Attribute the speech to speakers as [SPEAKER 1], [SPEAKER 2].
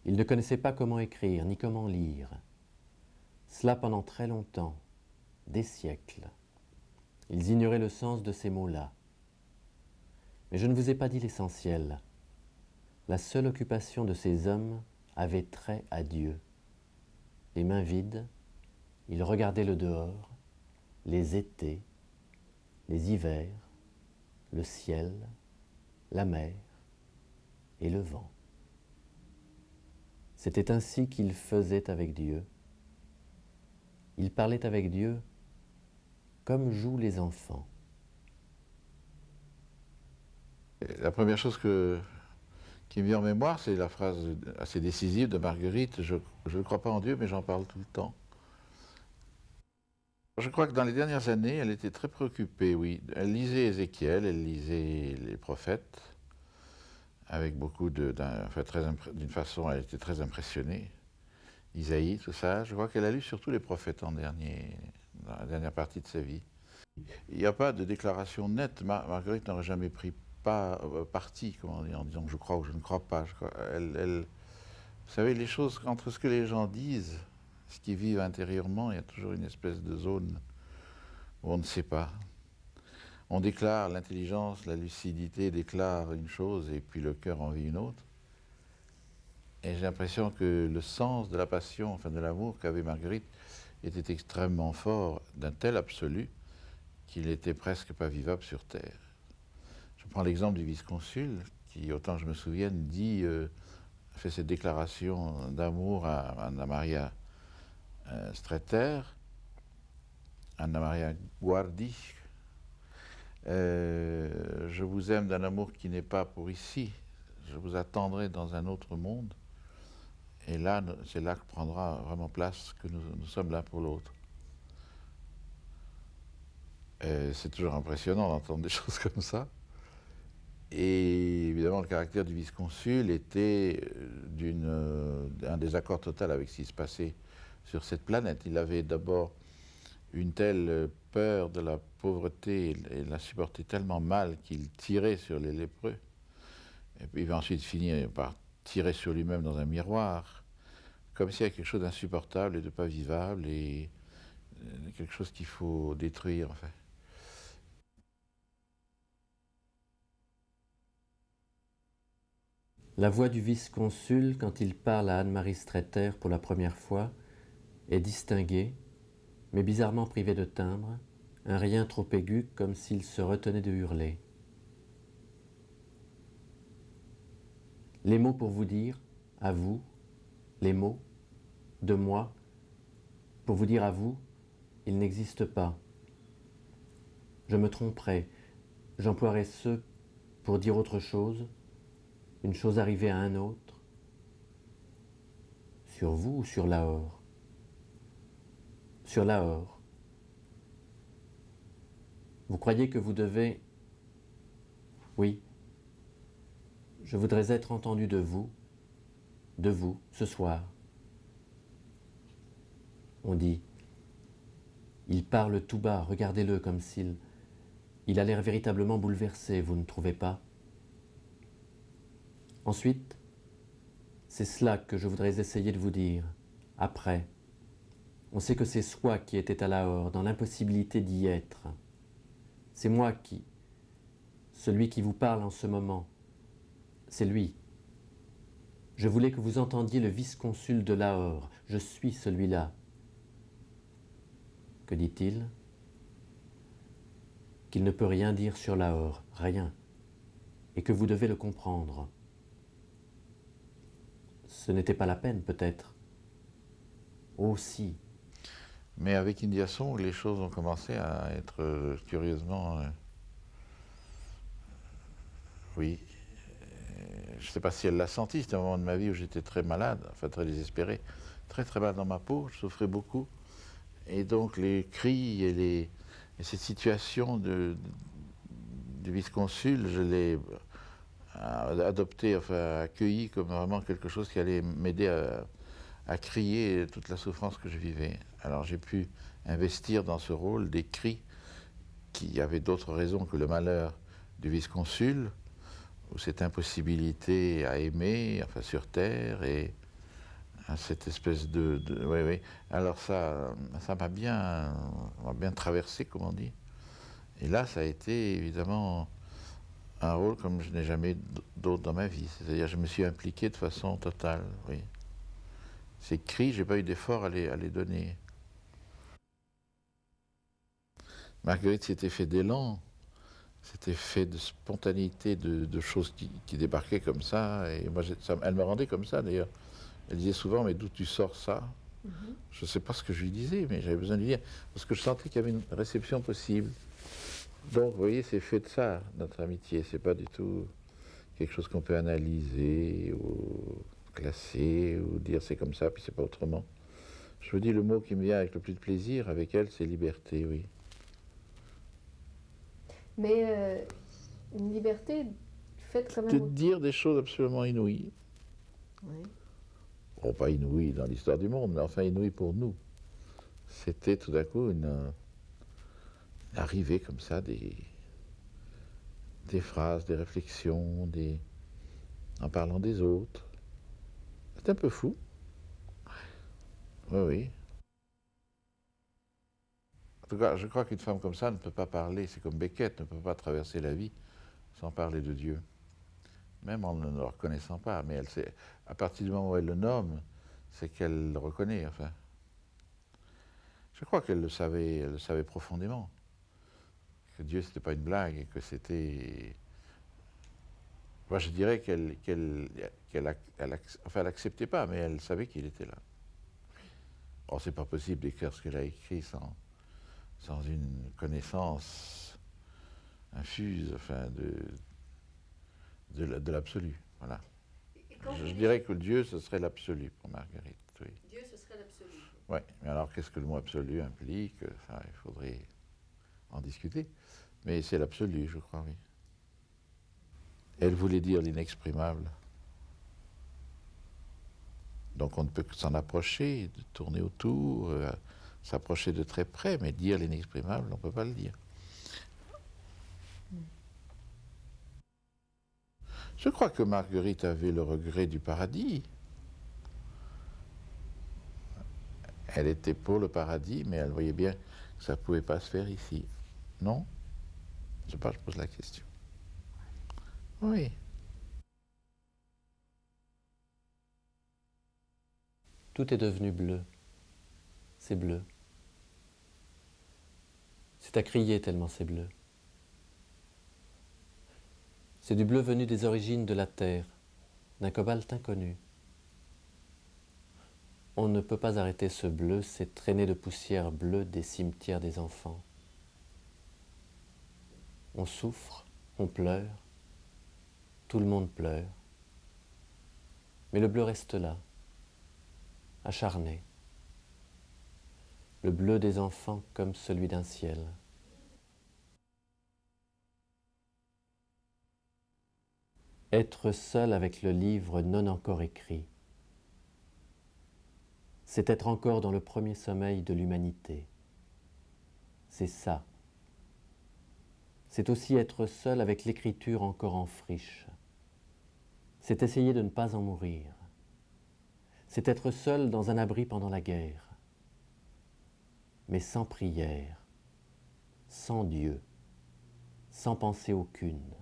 [SPEAKER 1] Ils ne connaissaient pas comment écrire ni comment lire. Cela pendant très longtemps, des siècles. Ils ignoraient le sens de ces mots-là. Mais je ne vous ai pas dit l'essentiel. La seule occupation de ces hommes avait trait à Dieu. Les mains vides, ils regardaient le dehors, les étés, les hivers, le ciel, la mer et le vent. C'était ainsi qu'ils faisaient avec Dieu. Ils parlaient avec Dieu comme jouent les enfants.
[SPEAKER 2] La première chose qui me vient en mémoire, c'est la phrase assez décisive de Marguerite, je ne crois pas en Dieu, mais j'en parle tout le temps. Je crois que dans les dernières années, elle était très préoccupée, oui. Elle lisait Ézéchiel, elle lisait les prophètes, avec beaucoup d'une façon, elle était très impressionnée. Isaïe, tout ça. Je crois qu'elle a lu surtout les prophètes dans la dernière partie de sa vie. Il n'y a pas de déclaration nette. Marguerite n'aurait jamais pris parti, comment dire, en disant je crois ou je ne crois pas. Vous savez, les choses, entre ce que les gens disent, ce qu'ils vivent intérieurement, il y a toujours une espèce de zone où on ne sait pas. On déclare, l'intelligence, la lucidité déclare une chose et puis le cœur en vit une autre. Et j'ai l'impression que le sens de la passion, enfin de l'amour qu'avait Marguerite, était extrêmement fort, d'un tel absolu, qu'il n'était presque pas vivable sur Terre. Je prends l'exemple du vice-consul, qui, autant que je me souvienne, fait cette déclaration d'amour à Anna Maria Streeter, Anna Maria Guardi. Je vous aime d'un amour qui n'est pas pour ici, je vous attendrai dans un autre monde. Et là, c'est là que prendra vraiment place que nous sommes l'un pour l'autre. C'est toujours impressionnant d'entendre des choses comme ça. Et évidemment, le caractère du vice-consul était un désaccord total avec ce qui se passait sur cette planète. Il avait d'abord une telle peur de la pauvreté et la supportait tellement mal qu'il tirait sur les lépreux. Et puis il va ensuite finir par tirer sur lui-même dans un miroir, comme s'il y avait quelque chose d'insupportable et de pas vivable et quelque chose qu'il faut détruire, en fait.
[SPEAKER 1] La voix du vice-consul, quand il parle à Anne-Marie Streeter pour la première fois, est distinguée, mais bizarrement privée de timbre, un rien trop aigu comme s'il se retenait de hurler. Les mots pour vous dire, à vous, les mots, de moi, pour vous dire à vous, ils n'existent pas. Je me tromperais, j'emploierais ceux pour dire autre chose, une chose arrivée à un autre. Sur vous ou sur Lahore? Sur Lahore. Vous croyez que vous devez... Oui. Je voudrais être entendu de vous, ce soir. On dit, il parle tout bas, regardez-le comme s'il... Il a l'air véritablement bouleversé, vous ne trouvez pas? Ensuite, c'est cela que je voudrais essayer de vous dire. Après, on sait que c'est soi qui était à Lahore, dans l'impossibilité d'y être. C'est moi qui, celui qui vous parle en ce moment, c'est lui. Je voulais que vous entendiez le vice-consul de Lahore. Je suis celui-là. Que dit-il? Qu'il ne peut rien dire sur Lahore, rien, et que vous devez le comprendre. Ce n'était pas la peine, peut-être. Oh si.
[SPEAKER 2] Mais avec India Song, les choses ont commencé à être curieusement... oui. Je ne sais pas si elle l'a senti, c'était un moment de ma vie où j'étais très malade, enfin très désespéré, très très mal dans ma peau, je souffrais beaucoup. Et donc les cris et cette situation du vice-consul, je l'ai adopté, enfin accueilli comme vraiment quelque chose qui allait m'aider à crier toute la souffrance que je vivais. Alors j'ai pu investir dans ce rôle des cris qui avaient d'autres raisons que le malheur du vice-consul, ou cette impossibilité à aimer, enfin sur Terre, et Cette espèce oui, oui. Alors ça m'a bien traversé, comme on dit. Et là, ça a été évidemment un rôle comme je n'ai jamais d'autre dans ma vie. C'est-à-dire, je me suis impliqué de façon totale, oui. Ces cris, j'ai pas eu d'effort à les donner. Marguerite s'était fait d'élan, c'était fait de spontanéité, de choses qui débarquaient comme ça. Et moi, elle me rendait comme ça, d'ailleurs. Elle disait souvent, mais d'où tu sors ça? Je ne sais pas ce que je lui disais, mais j'avais besoin de lui dire, parce que je sentais qu'il y avait une réception possible. Donc, vous voyez, c'est fait de ça, notre amitié. C'est pas du tout quelque chose qu'on peut analyser ou classer ou dire c'est comme ça, puis c'est pas autrement. Je vous dis, le mot qui me vient avec le plus de plaisir avec elle, c'est liberté, oui.
[SPEAKER 3] Mais une liberté faite quand même...
[SPEAKER 2] De dire des choses absolument inouïes.
[SPEAKER 3] Oui.
[SPEAKER 2] Bon, pas inouïes dans l'histoire du monde, mais enfin inouïes pour nous. C'était tout d'un coup une arrivée comme ça, des phrases, des réflexions, en parlant des autres. C'est un peu fou. Oui, oui. En tout cas, je crois qu'une femme comme ça ne peut pas parler, c'est comme Beckett, ne peut pas traverser la vie sans parler de Dieu. Même en ne le reconnaissant pas, mais elle sait, à partir du moment où elle le nomme, c'est qu'elle le reconnaît, enfin. Je crois qu'elle le savait profondément. Que Dieu, c'était pas une blague, et que c'était... Moi, je dirais qu'elle l'acceptait pas, mais elle savait qu'il était là. Or, c'est pas possible d'écrire ce qu'elle a écrit sans une connaissance infuse, enfin, de l'absolu. Voilà. Je dirais que Dieu, ce serait l'absolu pour Marguerite. Oui.
[SPEAKER 3] Dieu, ce serait l'absolu.
[SPEAKER 2] Oui, mais alors qu'est-ce que le mot absolu implique? Enfin, il faudrait en discuter. Mais c'est l'absolu, je crois, oui. Elle voulait dire l'inexprimable. Donc on ne peut que s'en approcher, de tourner autour, s'approcher de très près, mais dire l'inexprimable, on ne peut pas le dire. Je crois que Marguerite avait le regret du paradis. Elle était pour le paradis, mais elle voyait bien que ça ne pouvait pas se faire ici. Non? Je sais pas, je pose la question. Oui.
[SPEAKER 1] Tout est devenu bleu. C'est bleu. C'est à crier tellement c'est bleu. C'est du bleu venu des origines de la terre, d'un cobalt inconnu. On ne peut pas arrêter ce bleu, ces traînées de poussière bleue des cimetières des enfants. On souffre, on pleure, tout le monde pleure. Mais le bleu reste là, acharné. Le bleu des enfants comme celui d'un ciel. Être seul avec le livre non encore écrit, c'est être encore dans le premier sommeil de l'humanité. C'est ça. C'est aussi être seul avec l'écriture encore en friche. C'est essayer de ne pas en mourir. C'est être seul dans un abri pendant la guerre, mais sans prière, sans Dieu, sans pensée aucune.